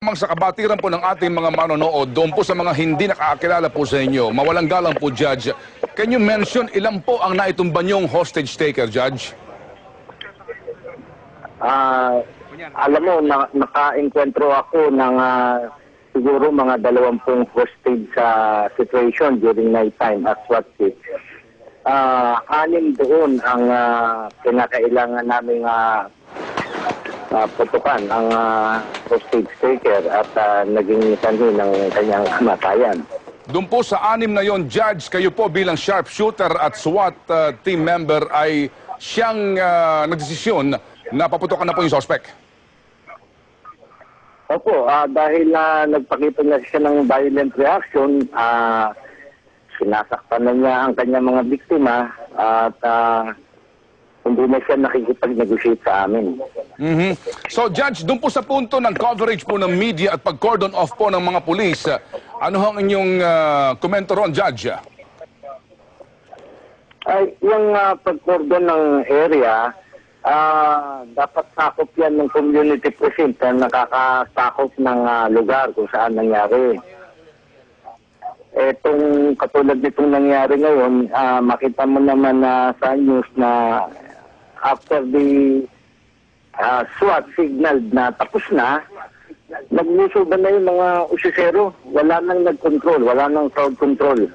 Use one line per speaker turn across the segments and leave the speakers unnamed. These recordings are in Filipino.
Sa kabatiran po ng ating mga manonood, doon po sa mga hindi nakakilala po sa inyo, mawalang galang po, Judge, can you mention ilan po ang naitumba niyong hostage taker, Judge?
Alam mo, naka-enkwentro ako ng siguro mga 20 hostage situation during night time at SWAT team. 6 doon ang kinakailangan naming putukan ang hostage taker at naging sanhi ng kanyang kamatayan.
Doon po sa 6 na yon, Judge, kayo po bilang sharpshooter at SWAT team member ay siyang nagdesisyon na paputukan na po yung suspect.
Opo, dahil nagpakita na siya ng violent reaction, sinasaktan na niya ang kanyang mga biktima at hindi na siya nakikipag-negotiate sa amin.
So, Judge, doon po sa punto ng coverage po ng media at pag-cordon off po ng mga pulis, ano ang inyong komento ron, Judge?
Ay, yung pag-cordon ng area, dapat sakop yan ng community precinct na nakakasakop ng lugar kung saan nangyari. Etong katulad nitong nangyari ngayon, makita mo naman sa news na after the SWAT signal na tapos na, naglusuban na yung mga usisero. Wala nang nag-control, wala nang crowd control.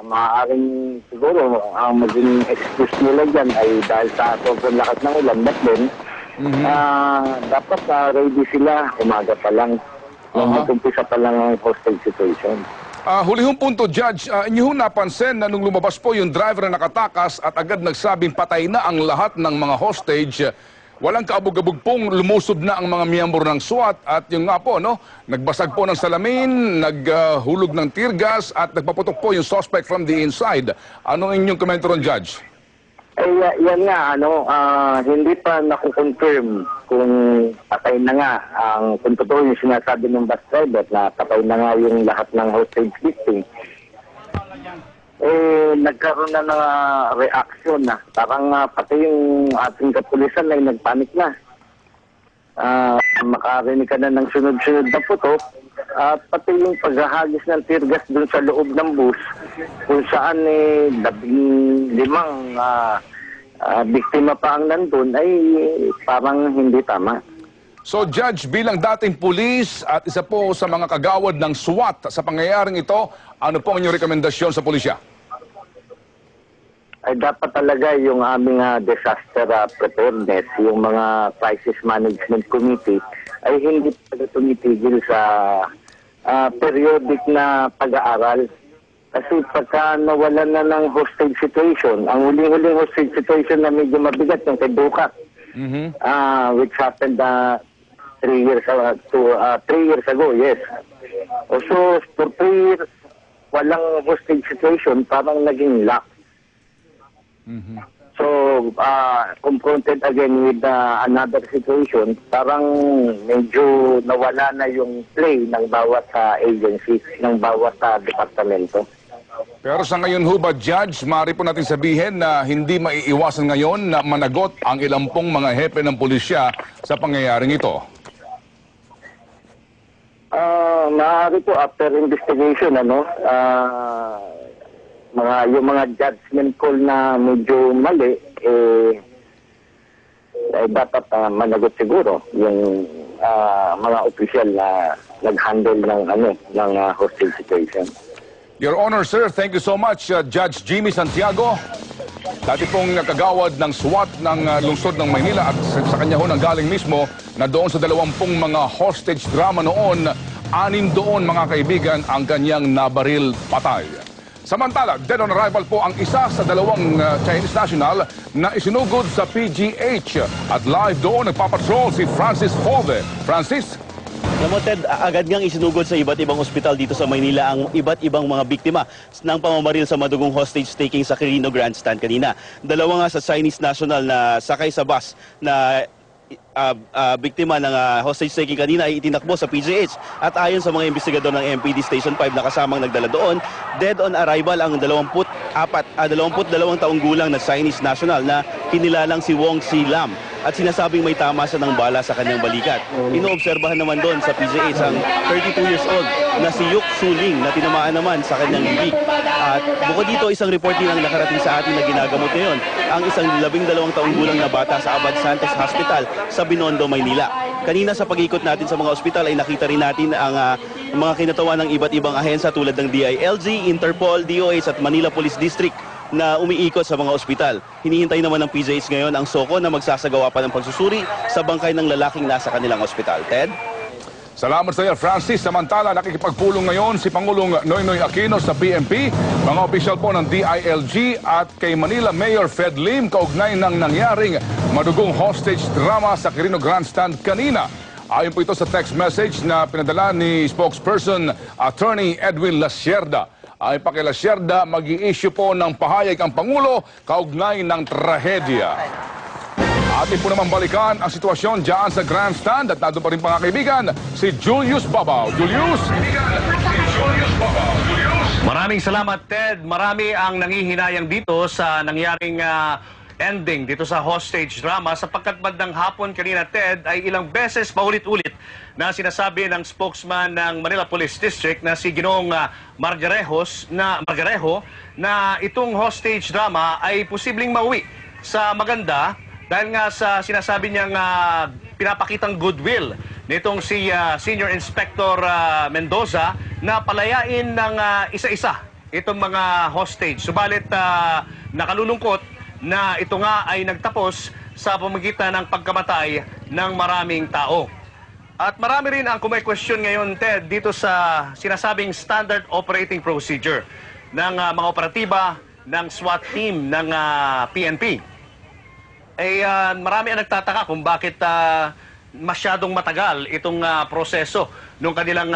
Maaaring siguro ang maging excuse nila dyan ay dahil sa sobrang lakas ng ulan. But then, dapat ready sila umaga pa lang. Mag-umpisa pa lang ang hostage situation.
Hulihong punto, Judge, inyo napansin na nung lumabas po yung driver na nakatakas at agad nagsabing patay na ang lahat ng mga hostage, walang kaabog-abog pong lumusob na ang mga miyembro ng SWAT at yung nga po, no, nagbasag po ng salamin, naghulog ng tear gas at nagpaputok po yung suspect from the inside. Anong inyong komento ron, Judge?
Yan nga, hindi pa nakukonfirm kung patay na nga kung totoo yung sinasabi ng bus driver na patay na nga yung lahat ng hostage victim. Nagkaroon na ng reaction na parang pati yung ating kapulisan ay nagpanik na. Makarinig ka na ng sunod-sunod na putok at pati yung paghahagis ng tear gas dun sa loob ng bus kung saan 15 biktima pa ang nandun ay parang hindi tama.
So, Judge, bilang dating pulis at isa po sa mga kagawad ng SWAT sa pangyayaring ito, ano po ang inyong rekomendasyon sa pulisya?
Ay dapat talaga yung aming disaster preparedness, yung mga crisis management committee ay hindi talaga tumitigil sa periodic na pag-aaral. Kasi pagka nawalan na ng hostage situation, ang huling-huling hostage situation na medyo mabigat yung kay Ducat, which happened 3 years ago, yes. So, for 3 years, walang hostage situation, parang naging lack. So, confronted again with another situation, parang medyo nawala na yung play ng bawat agency, ng bawat departamento.
Pero sa ngayon ho ba, Judge, maaari po natin sabihin na hindi maiiwasan ngayon na managot ang ilang pong mga hepe ng pulisya sa pangyayaring ito?
Maaari po after investigation, yung mga judgment call na medyo mali, dapat managot siguro yung mga opisyal na nag-handle ng hostage situation.
Your Honor, sir, thank you so much, Judge Jimmy Santiago. Dati pong kagawad ng SWAT ng lungsod ng Maynila at sa kanya ho nanggaling mismo na doon sa 20 mga hostage drama noon, 6 doon mga kaibigan ang kanyang nabaril patay. Samantala, dead on arrival po ang isa sa 2 Chinese national na isinugod sa PGH at live doon nagpapatrol si Francis Jove. Francis?
Alam mo, Ted, agad ngang isinugod sa iba't ibang ospital dito sa Maynila ang iba't ibang mga biktima ng pamamaril sa madugong hostage-taking sa Quirino Grandstand kanina. 2 nga sa Chinese national na sakay sa bus na biktima ng hostage-taking kanina ay itinakbo sa PGH. At ayon sa mga investigador ng MPD Station 5 na kasamang nagdala doon, dead on arrival ang 22 taong gulang na Chinese national na kinilalang si Wong Si Lam at sinasabing may tama siya ng bala sa kanyang balikat. Inoobserbahan naman doon sa PGH ang 32 years old na si Yuk Suling na tinamaan naman sa kanyang bibig. At bukod dito, isang report din ang nakarating sa atin na ginagamot ngayon ang isang 12 taong gulang na bata sa Abad Santos Hospital sa Binondo, Maynila. Kanina sa pag-ikot natin sa mga ospital ay nakita rin natin ang mga kinatawan ng iba't ibang ahensya tulad ng DILG, Interpol, DOH at Manila Police District na umiikot sa mga ospital. Hinihintay naman ng PJH ngayon ang SOCO na magsasagawa pa ng pagsusuri sa bangkay ng lalaking nasa kanilang ospital. Ted?
Salamat sa iyo, Francis. Samantala, nakikipagpulong ngayon si Pangulong Noynoy Aquino sa PNP, mga opisyal po ng DILG at kay Manila Mayor Fred Lim kaugnay ng nangyaring madugong hostage drama sa Quirino Grandstand kanina. Ayon po ito sa text message na pinadala ni spokesperson Attorney Edwin Lasierda. Ay pa kay Lasierda, mag-i-issue po ng pahayag ang Pangulo kaugnay ng trahedya. Atin po naman balikan ang sitwasyon dyan sa grandstand at nandun pa rin mga kaibigan, si Julius Babaw. Julius!
Maraming salamat, Ted. Marami ang nangihinayang dito sa nangyaring ending dito sa hostage drama sapagkat bandang hapon kanina, Ted, ay ilang beses paulit-ulit na sinasabi ng spokesman ng Manila Police District na si Ginoong Margarejo na itong hostage drama ay posibleng mauwi sa maganda dahil nga sa sinasabi niyang pinapakitang goodwill nitong si Senior Inspector Mendoza na palayain ng isa-isa itong mga hostage. Subalit nakalulungkot na ito nga ay nagtapos sa pamamagitan ng pagkamatay ng maraming tao. At marami rin ang kumay-question ngayon, Ted, dito sa sinasabing standard operating procedure ng mga operatiba ng SWAT team ng PNP. Marami ang nagtataka kung bakit masyadong matagal itong proseso nung kanilang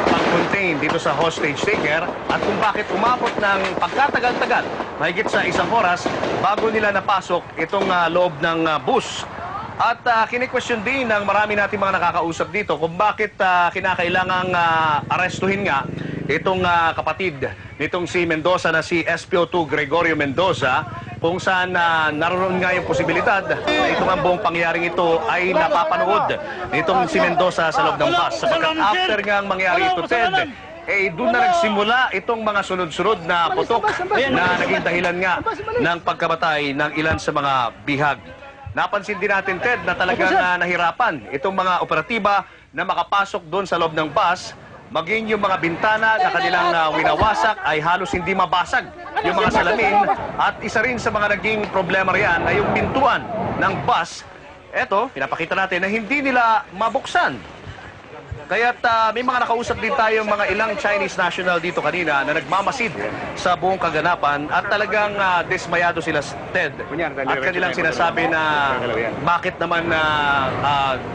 pag-contain dito sa hostage taker at kung bakit umabot ng pagkatagal-tagal, mahigit sa 1 oras, bago nila napasok itong loob ng bus. At kini-question din ng marami nating mga nakakausap dito kung bakit kinakailangang arestuhin nga itong kapatid nitong si Mendoza na si SPO2 Gregorio Mendoza, kung saan naroon nga yung posibilidad na itong ang buong pangyaring ito ay napapanood nitong si Mendoza sa loob ng bus. Sapagkat after nga ang mangyari ito, Ted, doon na nagsimula itong mga sunod-sunod na putok na naging dahilan nga ng pagkamatay ng ilan sa mga bihag. Napansin din natin, Ted, na talagang nahirapan itong mga operatiba na makapasok doon sa loob ng bus, maging yung mga bintana na kanilang winawasak ay halos hindi mabasag yung mga salamin. At isa rin sa mga naging problema riyan ay yung pintuan ng bus. Eto, pinapakita natin na hindi nila mabuksan. Kaya't may mga nakausap din tayo mga ilang Chinese national dito kanina na nagmamasid sa buong kaganapan at talagang dismayado sila, Ted. At kanilang sinasabi na bakit naman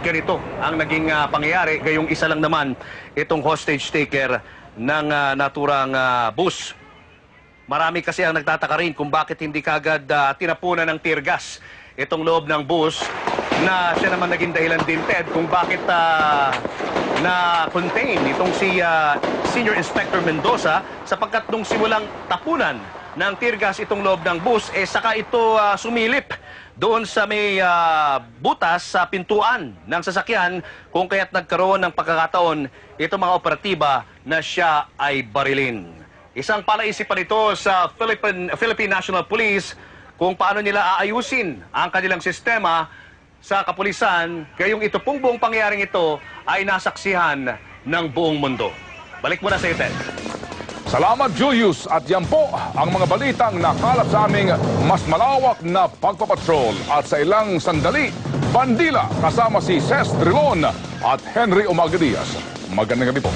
ganito ang naging pangyayari, gayong isa lang naman itong hostage taker ng naturang bus. Marami kasi ang nagtataka rin kung bakit hindi kagad tinapunan ng tear gas itong loob ng bus na siya naman naging dahilan din, Ted, kung bakit na-contain itong si Senior Inspector Mendoza sapagkat nung simulang tapunan ng tear gas itong loob ng bus, saka ito sumilip doon sa may butas sa pintuan ng sasakyan kung kaya't nagkaroon ng pagkakataon itong mga operatiba na siya ay barilin. Isang palaisipan ito sa Philippine National Police kung paano nila aayusin ang kanilang sistema sa kapulisan, gayong ito pong buong pangyayaring ito ay nasaksihan ng buong mundo. Balik muna sa Ted.
Salamat, Julius. At yan po ang mga balitang nakalap sa aming mas malawak na pagpapatrol. At sa ilang sandali, bandila kasama si Ces Drilon at Henry Omagadias. Magandang gabi po.